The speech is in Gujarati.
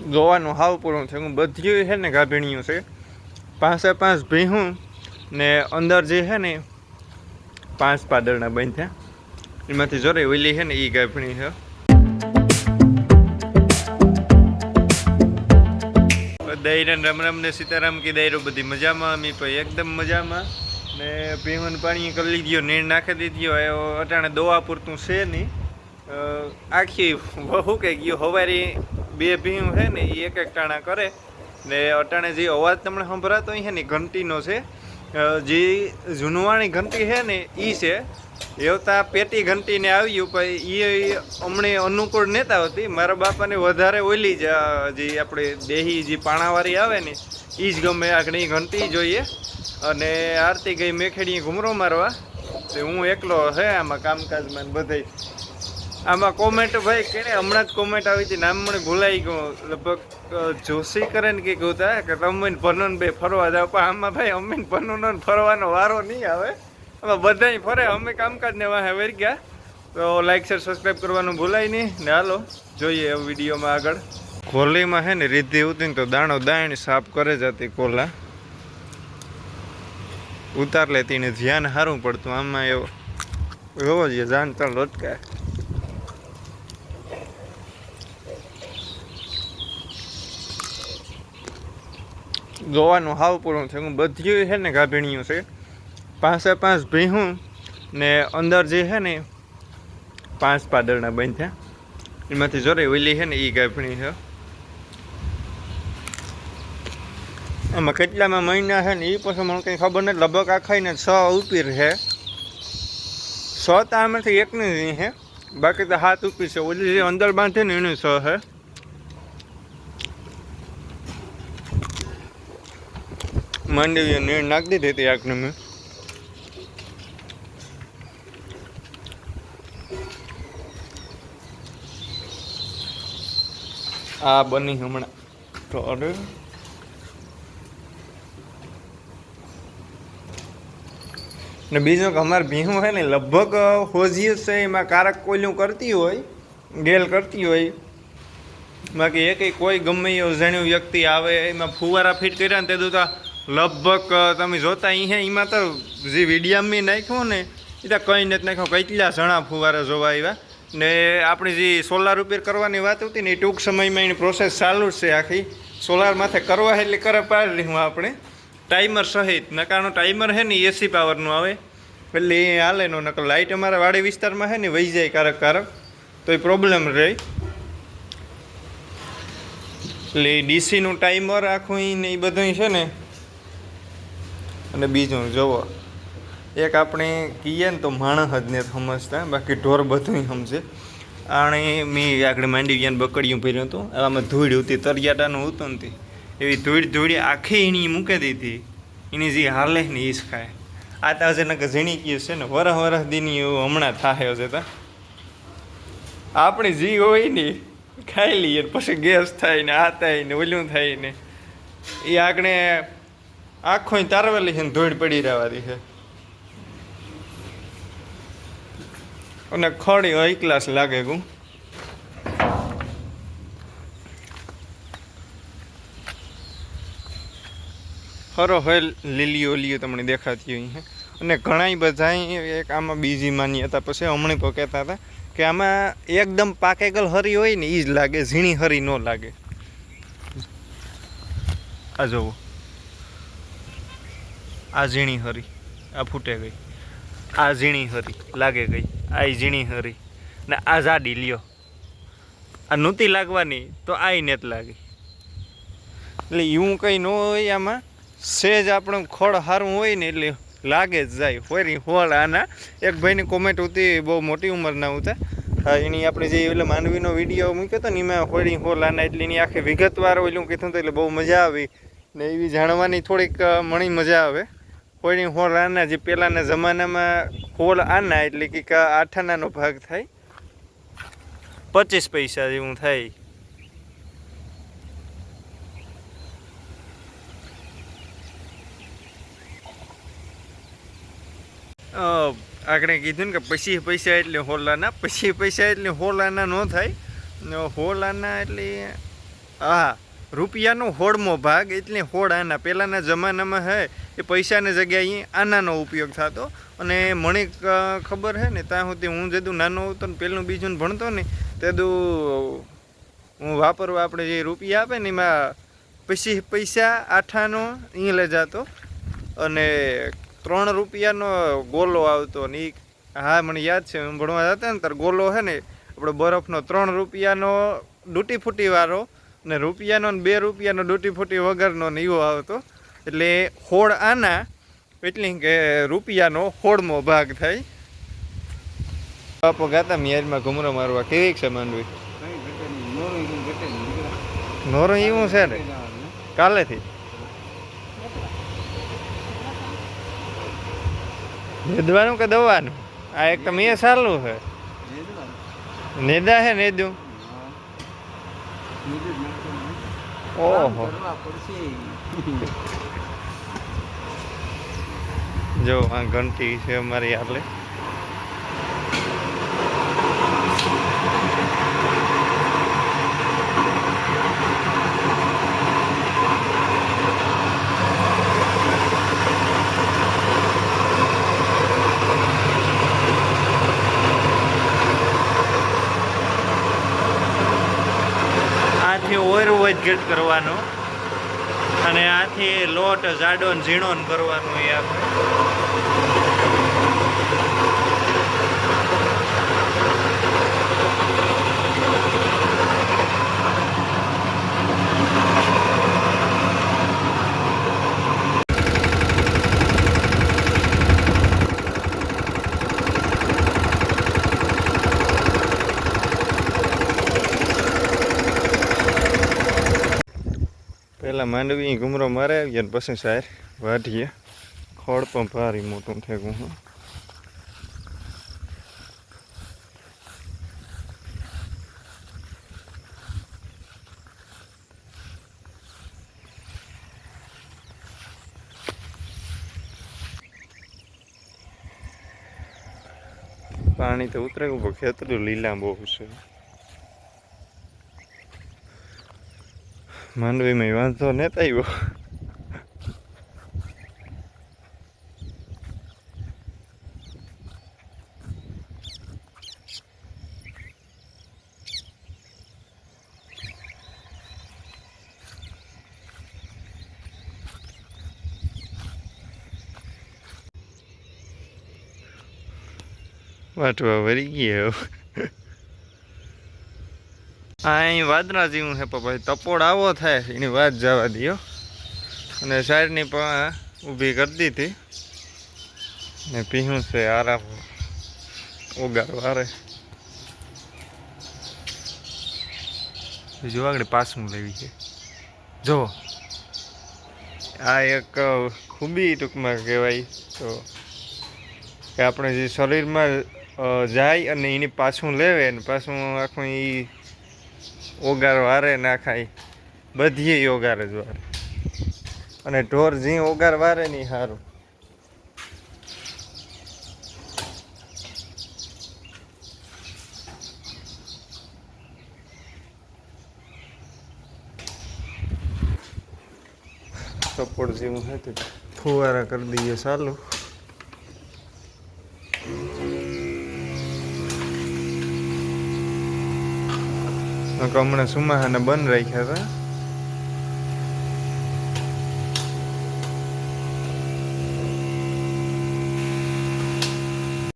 જોવાનું હાવ પૂરું છે. હું બધું છે ને ગાભીણિયું છે. 5 ભીહું ને અંદર જે છે ને 5 પાદરના બાંધ્યા. એમાંથી જોરે ઓલી છે ને એ ગાભીણી છે. દૈરાન રામ રામ ને સીતારામ કી દૈરો બધી મજામાં. અમી તો એકદમ મજામાં. ને ભીહું પાણી કરી લીધો, નીર નાખી દીધો. અટાણે દવા પૂરતું છે નહીં. આખી વહુ કે ગયો હવારી 2 ભીહું છે ને એ એક ટાણા કરે ને અટાણે જે અવાજ તમને સંભળાતો છે ને ઘંટીનો છે, જે જૂનવાણી ઘંટી છે ને એ છે. એવતા પેટી ઘંટીને આવ્યું પણ એ હમણે અનુકૂળ નહોતા હોતી. મારા બાપાને વધારે ઓલી જ જે આપણે દેહી જે પાણાવાળી આવે ને એ જ ગમે. આગળ એ ઘંટી જોઈએ. અને આરતી ગઈ મેખેડીએ ઘૂમરો મારવા. તો હું એકલો છે આમાં કામકાજમાં બધાય. આમાં કોમેન્ટ ભાઈ કેને હમણાં જ કોમેન્ટ આવી હતી, નામ મને ભૂલાઈ ગયું. લગભગ જોશી કરે ને કંઈક હતા કે તમે ભનોન બે ફરવા જાવ. પણ આમાં ભાઈ અમે ભનોનો ફરવાનો વારો નહીં આવે. આમાં બધાય ફરે, અમે કામકાજને વાહે વરી ગયા. તો લાઈક શેર સબસ્ક્રાઈબ કરવાનું ભૂલાય નહીં. ને હાલો જોઈએ વિડીયોમાં આગળ. કોલીમાં છે ને રીધી ઉતી ને તો દાણો દાણ સાફ કરે જતી કોલા ઉતાર લેતી ને ધ્યાન સારું પડતું. આમાં એવો જોવો જોઈએ જાન ચાલ લટકાય. જોવાનું હાવ પૂરું છે. હું બધું છે ને ગાભીણિયું છે. 5 ભીહું ને અંદર જે છે ને 5 પાદરના બાંધ્યા. એમાંથી જોરે ઓલી છે ને એ ગાભીણી છે. આમાં કેટલામાં મહિના છે ને એ પછી મને કંઈ ખબર નથી. લગભગ આ ખાઈને 6 ઉપીર છે. 6 તો આમાંથી એકની જ છે, બાકી તો 7 ઉપીર છે. ઓલી જે અંદર બાંધે ને એની 6 છે. માંડવી નીર નાખી દીધી હતી આખને મેં. આ બની હમણાં તો અરે ને બીજું કે અમારે ભીહું છે ને લગભગ હોજીયું છે. એમાં કારક કોયલું કરતી હોય, ગેલ કરતી હોય. બાકી એ કોઈ ગમે એ અજાણ્યું વ્યક્તિ આવે એમાં ફુવારા ફિટ કર્યા ને તે તો લગભગ તમે જોતા અહીંયા એમાં તો જે વિડીયામાં નાખ્યો ને એ તો કંઈ નથી નાખ્યો. કેટલા જણા ફુવારા જોવા આવ્યા. ને આપણી જે સોલાર રિપેર કરવાની વાત હતી ને એ ટૂંક સમયમાં એની પ્રોસેસ ચાલુ જ છે. આખી સોલાર માથે કરવા એટલે કરે પાડી હું આપણે ટાઈમર સહિત. નકારનું ટાઈમર છે ને એસી પાવરનું આવે એટલે એ હાલે નો. નકર લાઇટ અમારા વાડી વિસ્તારમાં છે ને વહી જાય કારક તો એ પ્રોબ્લેમ રહે. એટલે એ ડીસીનું ટાઈમર આખું ને એ બધું છે ને. અને બીજું જોવો, એક આપણે કહીએ ને તો માણસ જ ને સમજતા, બાકી ઢોર બધું સમજે. આણે મેં આગળ માંડી ગયા બકડીયું ભર્યું હતું. આમાં ધૂળ હતી, તરિયાટાનું હતું નથી. એવી ધૂળ આખી એની મૂકી દીધી. એની જે હાલે ને એ જ ખાય. આ તો હશે નકર ઝીણી કીએ છે ને વરસ દીની એવું હમણાં થાય હશે. તા આપણે જી હોય ને ખાઈ લઈએ પછી ગેસ થાય ને આ થાય ને ઓલું થાય ને એ આગળ આખો તારવેલી છે ને ધૂળ પડી રહેવાથી છે. અને ખડી હાઈ ક્લાસ લાગે ગું. ખરો હોય લીલી ઓલીઓ તમને દેખાતી હોય. અને ઘણા બધા એક આમાં બીજી માન્યતા પછી હમણાં તો કહેતા હતા કે આમાં એકદમ પાકેગલ હરી હોય ને એ જ લાગે, ઝીણી હરી ન લાગે. આ જોવો, આ ઝીણી હરી આ ફૂટે ગઈ, આ ઝીણી હરી લાગે ગઈ, આ ઝીણી હરી ને આ જાડી લ્યો. આ નહોતી લાગવાની તો આ નેત લાગી. એટલે એવું કંઈ ન હોય આમાં. સેજ આપણું ખડ સારું હોય ને એટલે લાગે જ જાય. ફરી હોળ આના એક ભાઈની કોમેન્ટ હતી, બહુ મોટી ઉંમરના હતા. એની આપણે જે એટલે માંડવીનો વિડીયો મૂક્યો હતો ને એમાં હોળી હોળ આના એટલે એની આખી વિગતવાર ઓલું કીધું હતું. એટલે બહુ મજા આવી ને એવી જાણવાની થોડીક મણી મજા આવે. હોળી હોળ આના જે પહેલાંના જમાનામાં હોળ આના એટલે કે 8 આનાનો ભાગ થાય, 25 પૈસા જેવું થાય. આગળ કીધું ને કે 25 પૈસા એટલે હોલાના, 25 પૈસા એટલે હોલાના ન થાય. હોલાના એટલે હા, રૂપિયાનો હોળમો ભાગ એટલે હોળ આના. પહેલાંના જમાનામાં હે એ પૈસાની જગ્યાએ આનાનો ઉપયોગ થતો. અને મને ખબર છે ને ત્યાં સુધી હું જેદું નાનો હતો ને પહેલું બીજું ભણતો ને તેદું હું વાપરવા આપણે જે રૂપિયા આપે ને એમાં પછી પૈસા આઠાનો અહીં લઈ જતો અને 3 રૂપિયાનો ગોલો આવતો ને એ હા મને યાદ છે હું ભણવા જતા ને ત્યારે ગોલો છે ને આપણે બરફનો 3 રૂપિયાનો ડૂટી ફૂટી વાળો ને રૂપિયાનો ને 2 રૂપિયાનો ડૂટી ફૂટી વગરનો ને એવો આવતો. એટલે હોળ આના એટલે કે રૂપિયાનો હોળમો ભાગ થાય. બાપો ગાતા મિયાજમાં ઘુમરો મારવા કેવી છે માંડવી નોરો એવું છે ને કાલેથી નેદવાનું કે દવાનું? આ એક તો મેં સારું છે નેદા હે નેદું. ઓહો જો આ ઘંટી છે અમારી આટલે. આથી ઓયર ગેટ કરવાનો અને આથી લોટ જાડો ને ઝીણો કરવાનો એ આપણે. પહેલાં માંડવી ઘુમરો મારે આવીએ ને પછી સાહેર વાઢીએ. ખોળ પણ ભારી મોટું થયું હું પાણી તો ઉતરે પણ ખેતરું લીલા બહુ છે. માંડવીમાં વાંધો નહોતો આવ્યો. વાટવા વરી ગયા અહીં વાદરા જેવું છે પણ ભાઈ તપોડ આવો થાય એની વાત જવા દો. અને સાઈડની પણ ઊભી કરી દીધી ને પીહું છે આરામ ઉગાર વારે. બીજું આગળ પાછું લેવી છે. જો આ એક ખૂબી ટૂંકમાં કહેવાય તો કે આપણે જે શરીરમાં જાય અને એની પાછું લેવે ને પાછું આખું એ ઓગાર વારે ના ખાય બધી ઓગાર જ વારે. અને ઢોર જે ઓગાર વારે નહીં સારું. સપોર્ટ જેવું છે તો ફુવારા કરી દઈએ ચાલુ. હમણાં સુમાહાને બંધ રાખ્યા હતા